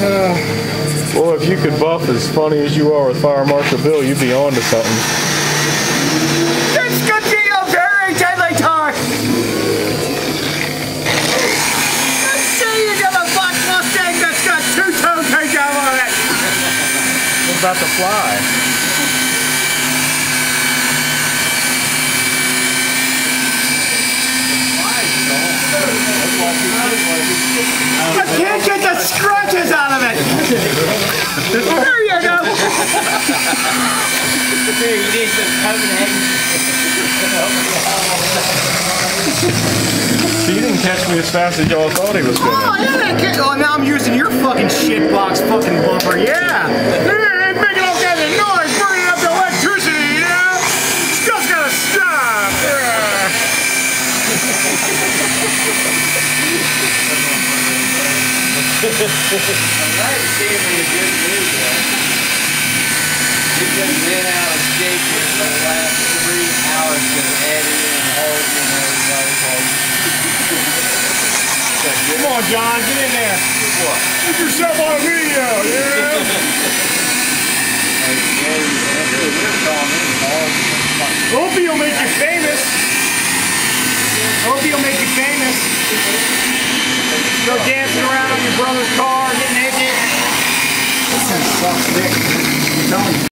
Well, if you could buff as funny as you are with Fire Marshal Bill, you'd be on to something. That's good to you, very deadly talk. Let's see you got a black Mustang that's got 2-tone takeout on it. What about the fly? You can't get the scratches out of it. There you go. Here, you need some Copenhagen. He didn't catch me as fast as y'all thought he was Oh, gonna. yeah, oh, now I'm using your fucking shitbox fucking bumper, yeah. Hey, making all kinds of noise, burning up the electricity, you know? Stuff's gotta stop. I'm glad to see him in a good mood, though. He's been out of shape for the last 3 hours of editing and holding and everybody. Come on, John, get in there. What? Get yourself on a video, yeah? Opie will make you famous. Opie will make you famous. Go dancing around on your brother's car, getting naked. This thing sucks dick. I'm telling you.